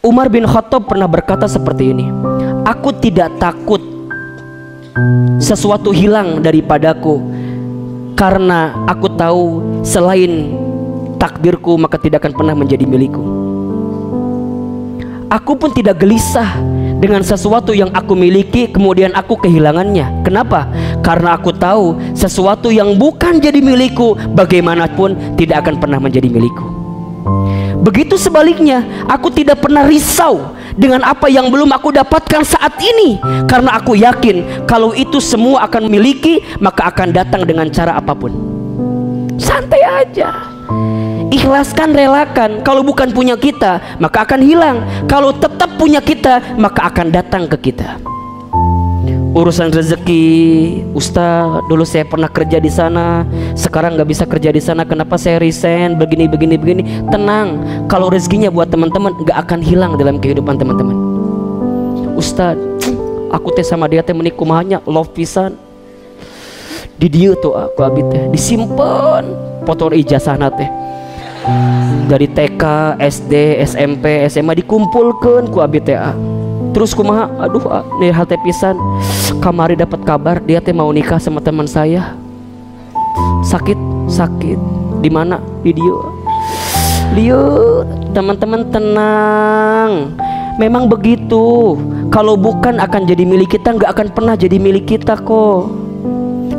Umar bin Khattab pernah berkata seperti ini, aku tidak takut sesuatu hilang daripadaku, karena aku tahu selain takdirku maka tidak akan pernah menjadi milikku. Aku pun tidak gelisah dengan sesuatu yang aku miliki kemudian aku kehilangannya. Kenapa? Karena aku tahu sesuatu yang bukan jadi milikku bagaimanapun tidak akan pernah menjadi milikku. Begitu sebaliknya, aku tidak pernah risau dengan apa yang belum aku dapatkan saat ini, karena aku yakin kalau itu semua akan miliki maka akan datang dengan cara apapun. Santai aja, ikhlaskan, relakan. Kalau bukan punya kita maka akan hilang, kalau tetap punya kita maka akan datang ke kita. Urusan rezeki, Ustaz, dulu saya pernah kerja di sana, sekarang nggak bisa kerja di sana, kenapa saya resign, begini. Tenang, kalau rezekinya buat teman-teman nggak akan hilang dalam kehidupan teman-teman. Ustaz, aku teh sama dia teh menikah mahanya love pisan. Di dia tuh aku abit teh disimpan foto ijazahna teh dari TK, SD, SMP, SMA dikumpulkan ku abit teh. Terus kumaha, aduh nih hati pisan, kamari dapat kabar dia teh mau nikah sama teman saya. Sakit di mana? Di dia. Teman-teman tenang, memang begitu. Kalau bukan akan jadi milik kita, nggak akan pernah jadi milik kita kok.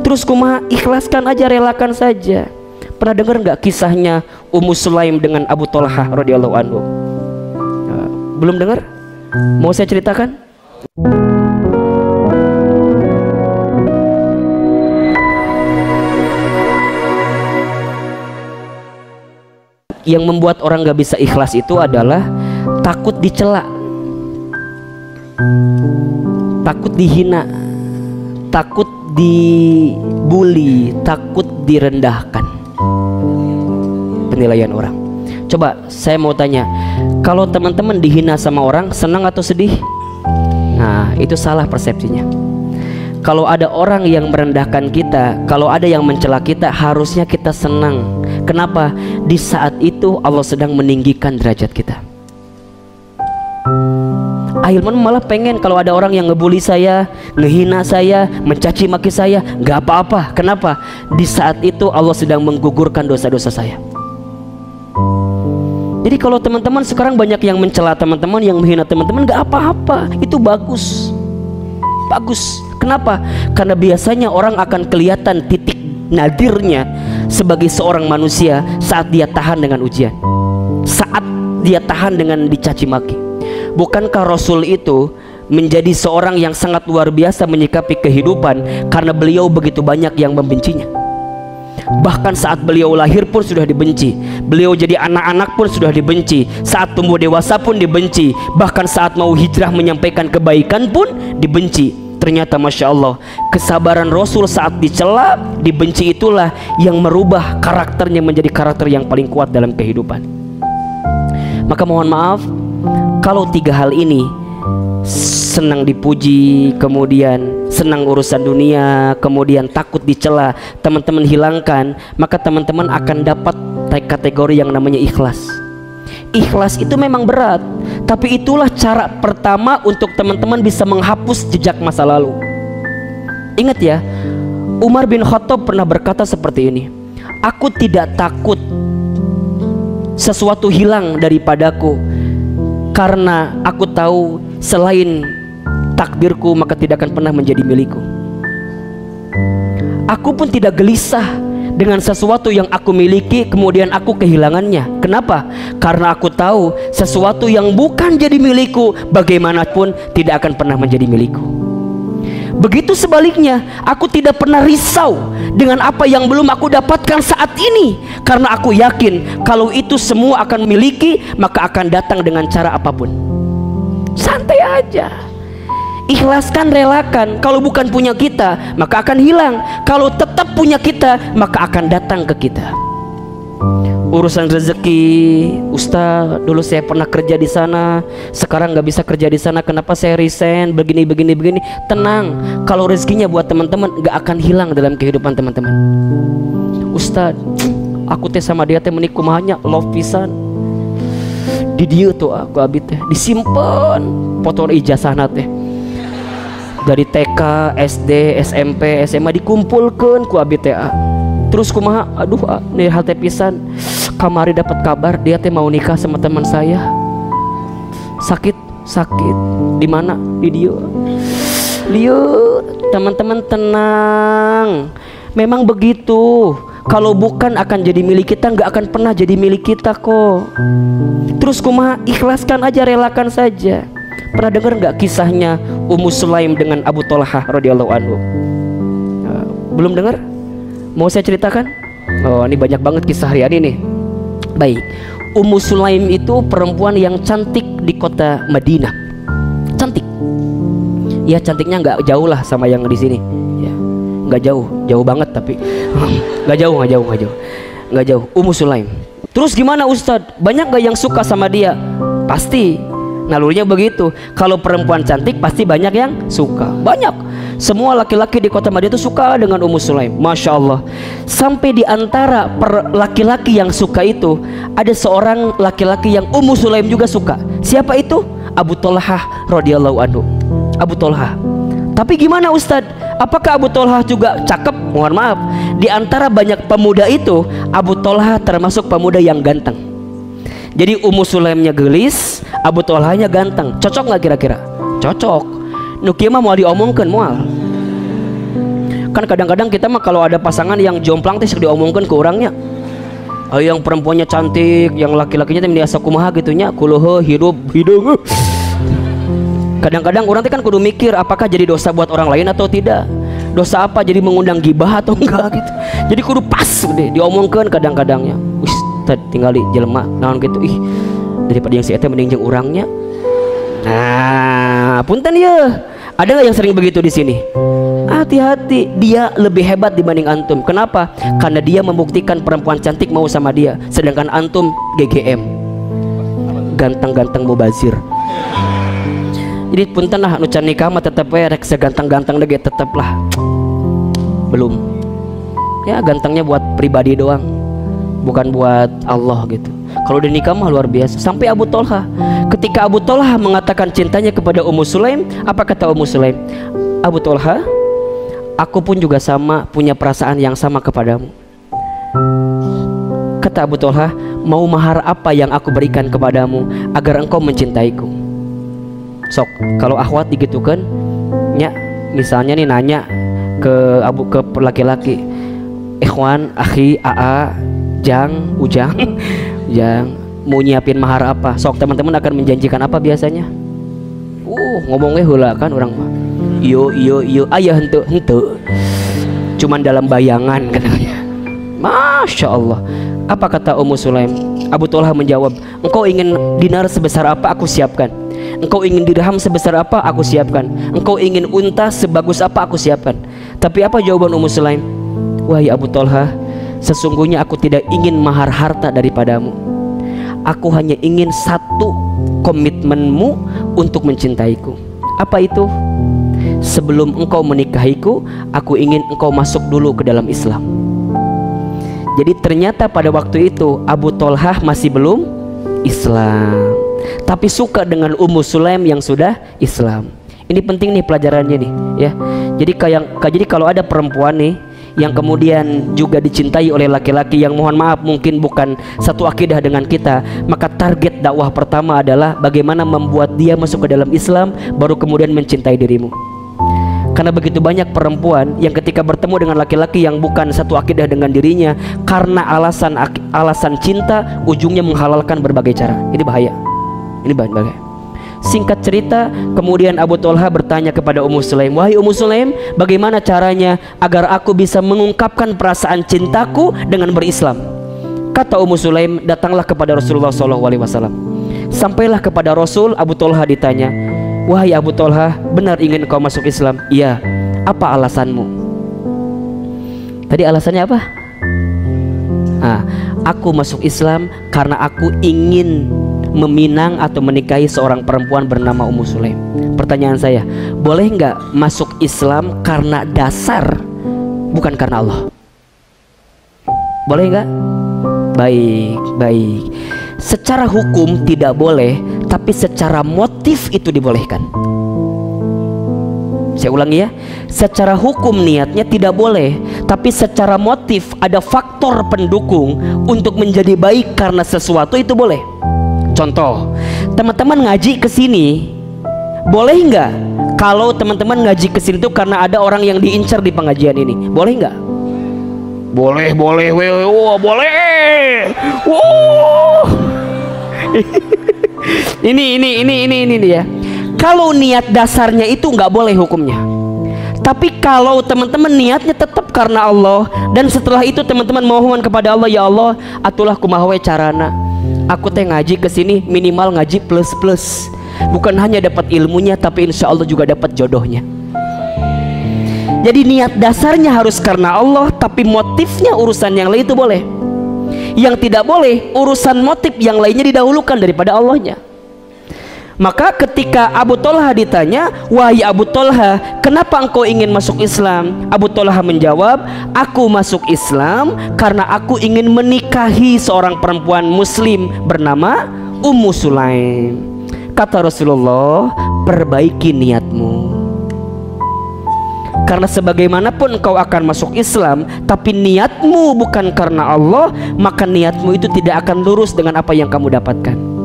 Terus kumaha, ikhlaskan aja, relakan saja. Pernah dengar nggak kisahnya Ummu Sulaim dengan Abu Thalhah radhiyallahu anhu? Belum dengar? Mau saya ceritakan? Yang membuat orang gak bisa ikhlas itu adalah takut dicela, takut dihina, takut dibully, takut direndahkan. Penilaian orang. Coba saya mau tanya, kalau teman-teman dihina sama orang, senang atau sedih? Nah, itu salah persepsinya. Kalau ada orang yang merendahkan kita, kalau ada yang mencela kita, harusnya kita senang. Kenapa? Di saat itu Allah sedang meninggikan derajat kita. Ahilman malah pengen kalau ada orang yang ngebully saya, ngehina saya, mencaci maki saya, nggak apa-apa. Kenapa? Di saat itu Allah sedang menggugurkan dosa-dosa saya. Jadi kalau teman-teman sekarang banyak yang mencela teman-teman, yang menghina teman-teman, nggak apa-apa, itu bagus. Kenapa? Karena biasanya orang akan kelihatan titik nadirnya sebagai seorang manusia saat dia tahan dengan ujian, saat dia tahan dengan dicaci maki. Bukankah Rasul itu menjadi seorang yang sangat luar biasa menyikapi kehidupan karena beliau begitu banyak yang membencinya? Bahkan saat beliau lahir pun sudah dibenci, beliau jadi anak-anak pun sudah dibenci, saat tumbuh dewasa pun dibenci, bahkan saat mau hijrah menyampaikan kebaikan pun dibenci. Ternyata Masya Allah, kesabaran Rasul saat dicela, dibenci, itulah yang merubah karakternya menjadi karakter yang paling kuat dalam kehidupan. Maka mohon maaf kalau tiga hal ini, senang dipuji, kemudian senang urusan dunia, kemudian takut dicela, teman-teman hilangkan, maka teman-teman akan dapat kategori yang namanya ikhlas. Ikhlas itu memang berat, tapi itulah cara pertama untuk teman-teman bisa menghapus jejak masa lalu. Ingat ya, Umar bin Khattab pernah berkata seperti ini, aku tidak takut sesuatu hilang daripadaku, karena aku tahu selain takdirku maka tidak akan pernah menjadi milikku. Aku pun tidak gelisah dengan sesuatu yang aku miliki kemudian aku kehilangannya. Kenapa? Karena aku tahu sesuatu yang bukan jadi milikku bagaimanapun tidak akan pernah menjadi milikku. Begitu sebaliknya, aku tidak pernah risau dengan apa yang belum aku dapatkan saat ini, karena aku yakin kalau itu semua akan miliki maka akan datang dengan cara apapun. Santai aja, ikhlaskan, relakan. Kalau bukan punya kita maka akan hilang, kalau tetap punya kita maka akan datang ke kita. Urusan rezeki, Ustaz, dulu saya pernah kerja di sana, sekarang nggak bisa kerja di sana, kenapa saya resign, begini. Tenang, kalau rezekinya buat teman-teman nggak akan hilang dalam kehidupan teman-teman. Ustaz, aku teh sama dia teh menikah mahanya love pisan. Di dieu tuh aku abi teh disimpen foto ijazahna teh. Dari TK, SD, SMP, SMA dikumpulkan ku abi teh. Terus kumaha? Aduh, nih hal teh pisan. Kamari dapat kabar dia teh mau nikah sama teman saya. Sakit. Di mana? Di dieu. Teman-teman tenang. Memang begitu. Kalau bukan akan jadi milik kita, nggak akan pernah jadi milik kita kok. Terus kumaha? Ikhlaskan aja, relakan saja. Pernah dengar nggak kisahnya Ummu Sulaim dengan Abu Thalhah radhiyallahu anhu? Belum dengar? Mau saya ceritakan? Oh, ini banyak banget kisah harian ini. Baik, Ummu Sulaim itu perempuan yang cantik di kota Madinah. Cantik. Ya cantiknya nggak jauh lah sama yang di sini. Ya, nggak jauh banget tapi nggak jauh. Ummu Sulaim. Terus gimana Ustadz? Banyak gak yang suka sama dia? Pasti. Nalurnya begitu. Kalau perempuan cantik pasti banyak yang suka. Banyak. Semua laki-laki di kota Madinah itu suka dengan Ummu Sulaim. Masya Allah. Sampai di antara laki-laki yang suka itu ada seorang laki-laki yang Ummu Sulaim juga suka. Siapa itu? Abu Thalhah radhiyallahu anhu. Abu Thalhah. Tapi gimana Ustadz? Apakah Abu Thalhah juga cakep? Mohon maaf, di antara banyak pemuda itu Abu Thalhah termasuk pemuda yang ganteng. Jadi Ummu Sulaimnya gelis, Abu Thalhahnya ganteng. Cocok nggak kira-kira? Cocok. Nuki mah mau diomongkan mual. Kan kadang-kadang kita mah kalau ada pasangan yang jomplang teh diomongkan ke orangnya. Yang perempuannya cantik, yang laki-lakinya teh biasa kumaha gitunya, kuluh hidup hidung. Kadang-kadang orang teh kan kudu mikir apakah jadi dosa buat orang lain atau tidak. Dosa apa, jadi mengundang gibah atau enggak gitu. Jadi kudu pas deh diomongkan kadang-kadangnya. Wis tinggal di jelema naon gitu. Ih, daripada yang si eta mending jeung urangnya. Nah, punten ya. Ada nggak yang sering begitu di sini? Hati-hati, dia lebih hebat dibanding antum. Kenapa? Karena dia membuktikan perempuan cantik mau sama dia, sedangkan antum GGM, ganteng-ganteng mubazir. Jadi punten lah nu can nikah mah tetep we rek seganteng-ganteng lagi tetep lah. Belum. Ya gantengnya buat pribadi doang. Bukan buat Allah gitu. Kalau udah nikah mah luar biasa. Sampai Abu Thalhah, ketika Abu Thalhah mengatakan cintanya kepada Ummu Sulaim, apa kata Ummu Sulaim? Abu Thalhah, aku pun juga sama, punya perasaan yang sama kepadamu. Kata Abu Thalhah, mau mahar apa yang aku berikan kepadamu agar engkau mencintaiku? Sok, kalau akhwat digitukan, nya misalnya nih nanya ke laki-laki, ikhwan, akhi, aa, jang, ujang, jang, mau nyiapin mahar apa? Sok, teman-teman akan menjanjikan apa biasanya? Ngomongnya heula kan orang mah. Iyo, ayah henteu. Cuman dalam bayangan katanya. Masya Allah. Apa kata Ummu Sulaim? Abu Thalhah menjawab, engkau ingin dinar sebesar apa aku siapkan. Engkau ingin dirham sebesar apa aku siapkan. Engkau ingin unta sebagus apa aku siapkan. Tapi apa jawaban Ummu Sulaim? Wahai Abu Thalhah, sesungguhnya aku tidak ingin mahar harta daripadamu. Aku hanya ingin satu, komitmenmu untuk mencintaiku. Apa itu? Sebelum engkau menikahiku, aku ingin engkau masuk dulu ke dalam Islam. Jadi ternyata pada waktu itu Abu Thalhah masih belum Islam, tapi suka dengan Ummu Sulaim yang sudah Islam. Ini penting nih pelajarannya nih ya. Jadi kalau ada perempuan nih yang kemudian juga dicintai oleh laki-laki yang mohon maaf mungkin bukan satu akidah dengan kita, maka target dakwah pertama adalah bagaimana membuat dia masuk ke dalam Islam, baru kemudian mencintai dirimu. Karena begitu banyak perempuan yang ketika bertemu dengan laki-laki yang bukan satu akidah dengan dirinya, karena alasan cinta ujungnya menghalalkan berbagai cara. Ini bahaya. Ini bahaya. Singkat cerita, kemudian Abu Thalhah bertanya kepada Ummu Sulaim, wahai Ummu Sulaim, bagaimana caranya agar aku bisa mengungkapkan perasaan cintaku dengan berislam? Kata Ummu Sulaim, datanglah kepada Rasulullah SAW. Sampailah kepada Rasul, Abu Thalhah ditanya, wahai Abu Thalhah, benar ingin kau masuk Islam? Iya. Apa alasanmu? Tadi alasannya apa? Aku masuk Islam karena aku ingin meminang atau menikahi seorang perempuan bernama Ummu Sulaim. Pertanyaan saya, boleh nggak masuk Islam karena dasar, bukan karena Allah? Boleh nggak? Baik. secara hukum tidak boleh, tapi secara motif itu dibolehkan. Saya ulangi ya, secara hukum niatnya tidak boleh, tapi secara motif ada faktor pendukung untuk menjadi baik karena sesuatu itu boleh. Contoh, teman-teman ngaji ke sini, boleh nggak kalau teman-teman ngaji ke sini tuh karena ada orang yang diincar di pengajian ini? Boleh nggak? Boleh, boleh, wow, boleh. Wow. ini dia. Kalau niat dasarnya itu nggak boleh hukumnya. Tapi kalau teman-teman niatnya tetap karena Allah, dan setelah itu teman-teman mohon kepada Allah, ya Allah, atulah kumaha we carana. Aku teh ngaji ke sini minimal ngaji plus. Bukan hanya dapat ilmunya, tapi insya Allah juga dapat jodohnya. Jadi niat dasarnya harus karena Allah, tapi motifnya urusan yang lain itu boleh. Yang tidak boleh, urusan motif yang lainnya didahulukan daripada Allahnya. Maka ketika Abu Thalhah ditanya, wahai Abu Thalhah, kenapa engkau ingin masuk Islam? Abu Thalhah menjawab, aku masuk Islam karena aku ingin menikahi seorang perempuan muslim bernama Ummu Sulaim. Kata Rasulullah, perbaiki niatmu. Karena sebagaimanapun engkau akan masuk Islam, tapi niatmu bukan karena Allah, maka niatmu itu tidak akan lurus dengan apa yang kamu dapatkan.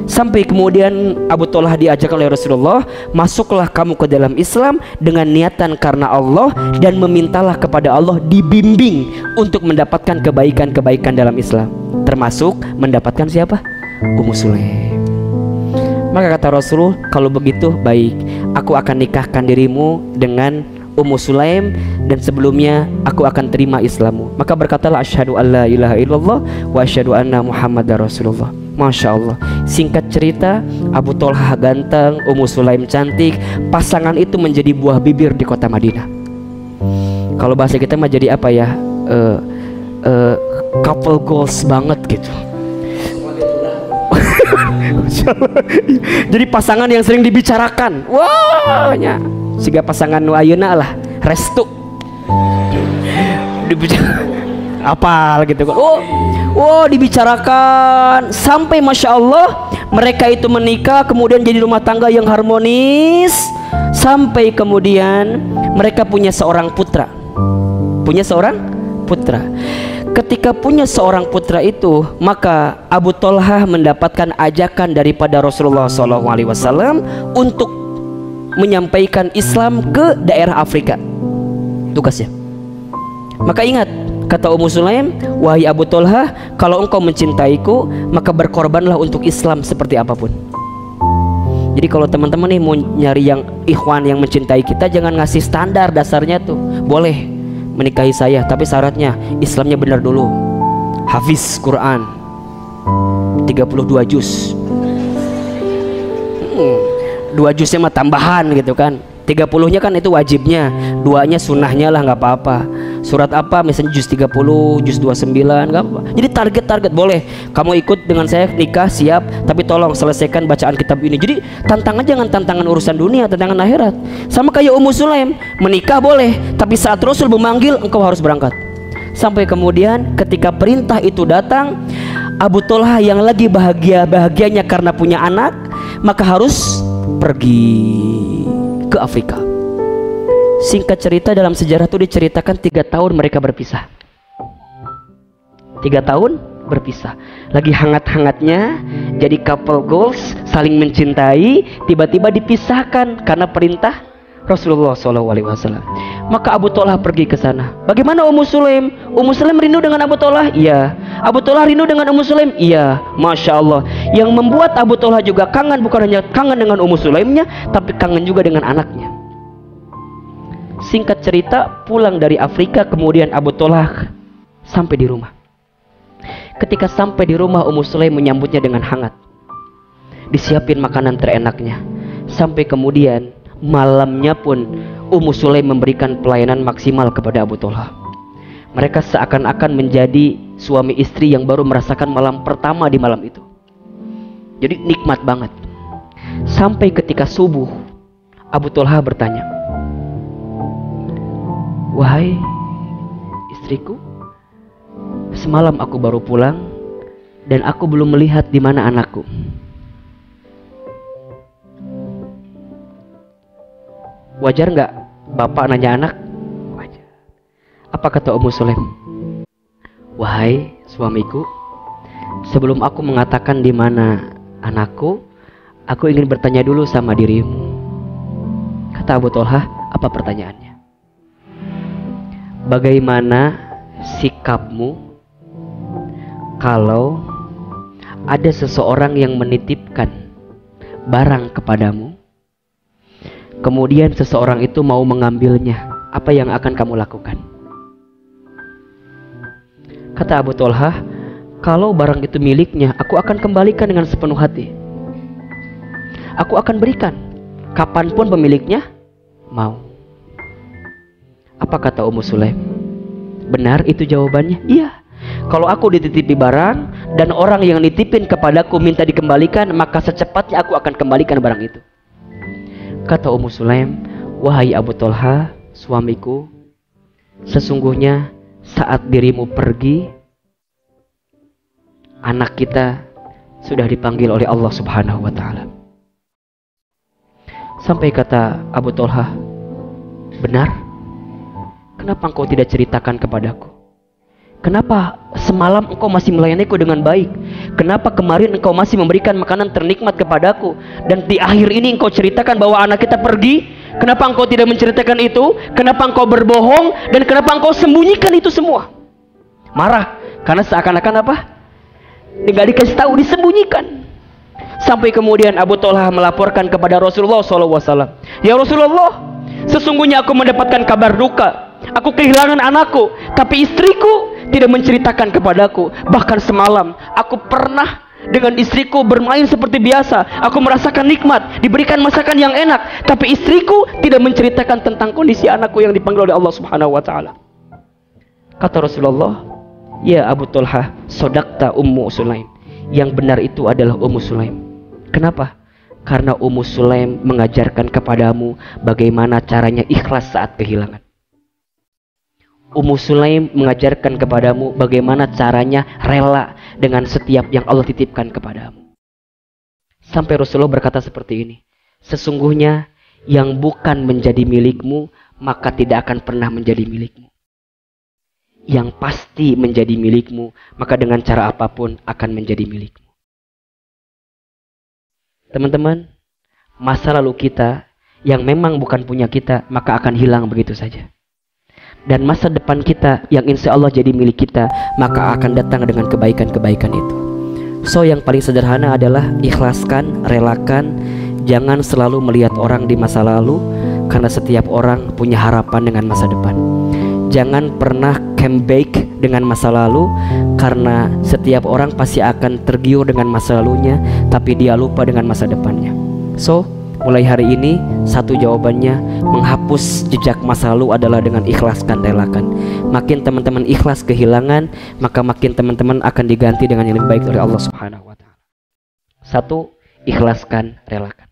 Sampai kemudian Abu Thalhah diajak oleh Rasulullah, masuklah kamu ke dalam Islam dengan niatan karena Allah, dan memintalah kepada Allah dibimbing untuk mendapatkan kebaikan-kebaikan dalam Islam, termasuk mendapatkan siapa? Ummu Sulaim. Maka kata Rasul, kalau begitu baik, aku akan nikahkan dirimu dengan Ummu Sulaim, dan sebelumnya aku akan terima Islammu. Maka berkatalah, asyhadu alla ilaha illallah wa asyhadu anna Muhammadar Rasulullah. Masya Allah. Singkat cerita, Abu Thalhah ganteng, Ummu Sulaim cantik. Pasangan itu menjadi buah bibir di kota Madinah. Kalau bahasa kita mah jadi apa ya, couple goals banget gitu. Jadi pasangan yang sering dibicarakan. Wah, nya siga pasangan nu ayeuna lah, restu. Dibicarakan apal gitu kan. Oh, dibicarakan sampai Masya Allah mereka itu menikah, kemudian jadi rumah tangga yang harmonis, sampai kemudian mereka punya seorang putra. Ketika punya seorang putra itu, maka Abu Thalhah mendapatkan ajakan daripada Rasulullah SAW untuk menyampaikan Islam ke daerah Afrika, tugasnya. Maka ingat, kata Ummu Sulaim, wahai Abu Thalhah, kalau engkau mencintaiku, maka berkorbanlah untuk Islam seperti apapun. Jadi kalau teman-teman nih mau nyari yang ikhwan yang mencintai kita, jangan ngasih standar dasarnya tuh. Boleh menikahi saya, tapi syaratnya Islamnya benar dulu. Hafiz Quran 32 juz. 2 juznya mah tambahan gitu kan. 30-nya kan itu wajibnya, 2-nya sunnahnya lah, nggak apa-apa. Surat apa misalnya juz 30, juz 29, nggak apa-apa. Jadi target boleh. Kamu ikut dengan saya nikah siap, tapi tolong selesaikan bacaan kitab ini. Jadi tantangan jangan tantangan urusan dunia, tantangan akhirat. Sama kayak Ummu Sulaim, menikah boleh, tapi saat Rasul memanggil engkau harus berangkat. Sampai kemudian ketika perintah itu datang, Abu Thalhah yang lagi bahagianya karena punya anak, maka harus pergi ke Afrika. Singkat cerita, dalam sejarah itu diceritakan 3 tahun mereka berpisah. 3 tahun berpisah. Lagi hangat-hangatnya jadi couple goals, saling mencintai, tiba-tiba dipisahkan karena perintah Rasulullah SAW. Maka Abu Thalhah pergi ke sana. Bagaimana Ummu Sulaim? Ummu Sulaim rindu dengan Abu Thalhah? Iya. Abu Thalhah rindu dengan Ummu Sulaim? Iya. Masya Allah. Yang membuat Abu Thalhah juga kangen, bukan hanya kangen dengan Ummu Sulaimnya, tapi kangen juga dengan anaknya. Singkat cerita, pulang dari Afrika, kemudian Abu Thalhah sampai di rumah. Ketika sampai di rumah, Ummu Sulaim menyambutnya dengan hangat, disiapin makanan terenaknya. Sampai kemudian malamnya pun Ummu Sulaim memberikan pelayanan maksimal kepada Abu Thalhah. Mereka seakan-akan menjadi suami istri yang baru merasakan malam pertama di malam itu. Jadi nikmat banget. Sampai ketika subuh, Abu Thalhah bertanya, wahai istriku, semalam aku baru pulang dan aku belum melihat di mana anakku. Wajar nggak bapak nanya anak? Wajar. Apa kata Ummu Sulaim? Wahai suamiku, sebelum aku mengatakan di mana anakku, aku ingin bertanya dulu sama dirimu. Kata Abu Thalhah, apa pertanyaannya? Bagaimana sikapmu kalau ada seseorang yang menitipkan barang kepadamu, kemudian seseorang itu mau mengambilnya, apa yang akan kamu lakukan? Kata Abu Thalhah, kalau barang itu miliknya, aku akan kembalikan dengan sepenuh hati. Aku akan berikan kapanpun pemiliknya mau. Apa kata Ummu Sulaim? Benar itu jawabannya? Iya. Kalau aku dititipi barang dan orang yang nitipin kepadaku minta dikembalikan, maka secepatnya aku akan kembalikan barang itu. Kata Ummu Sulaim, wahai Abu Thalhah, suamiku, sesungguhnya saat dirimu pergi, anak kita sudah dipanggil oleh Allah Subhanahu wa ta'ala. Sampai kata Abu Thalhah, benar? Kenapa engkau tidak ceritakan kepadaku? Kenapa semalam engkau masih melayaniku dengan baik? Kenapa kemarin engkau masih memberikan makanan ternikmat kepadaku? Dan di akhir ini engkau ceritakan bahwa anak kita pergi? Kenapa engkau tidak menceritakan itu? Kenapa engkau berbohong? Dan kenapa engkau sembunyikan itu semua? Marah, karena seakan-akan apa? Nggak dikasih tahu, disembunyikan. Sampai kemudian Abu Thalhah melaporkan kepada Rasulullah SAW. Ya Rasulullah, sesungguhnya aku mendapatkan kabar duka. Aku kehilangan anakku, tapi istriku tidak menceritakan kepadaku. Bahkan semalam aku pernah dengan istriku bermain seperti biasa. Aku merasakan nikmat, diberikan masakan yang enak, tapi istriku tidak menceritakan tentang kondisi anakku yang dipanggil oleh Allah Subhanahu wa ta'ala. Kata Rasulullah, ya Abu Thalhah, sodakta Ummu Sulaim. Yang benar itu adalah Ummu Sulaim. Kenapa? Karena Ummu Sulaim mengajarkan kepadamu bagaimana caranya ikhlas saat kehilangan. Ummu Sulaim mengajarkan kepadamu bagaimana caranya rela dengan setiap yang Allah titipkan kepadamu. Sampai Rasulullah berkata seperti ini, sesungguhnya yang bukan menjadi milikmu maka tidak akan pernah menjadi milikmu. Yang pasti menjadi milikmu maka dengan cara apapun akan menjadi milikmu. Teman-teman, masa lalu kita yang memang bukan punya kita maka akan hilang begitu saja. Dan masa depan kita yang insya Allah jadi milik kita maka akan datang dengan kebaikan-kebaikan itu. So yang paling sederhana adalah ikhlaskan, relakan. Jangan selalu melihat orang di masa lalu, karena setiap orang punya harapan dengan masa depan. Jangan pernah comeback dengan masa lalu, karena setiap orang pasti akan tergiur dengan masa lalunya, tapi dia lupa dengan masa depannya. So mulai hari ini, satu jawabannya, menghapus jejak masa lalu adalah dengan ikhlaskan, relakan. Makin teman-teman ikhlas kehilangan, maka makin teman-teman akan diganti dengan yang lebih baik oleh Allah Subhanahu wa ta'ala. Satu, ikhlaskan, relakan.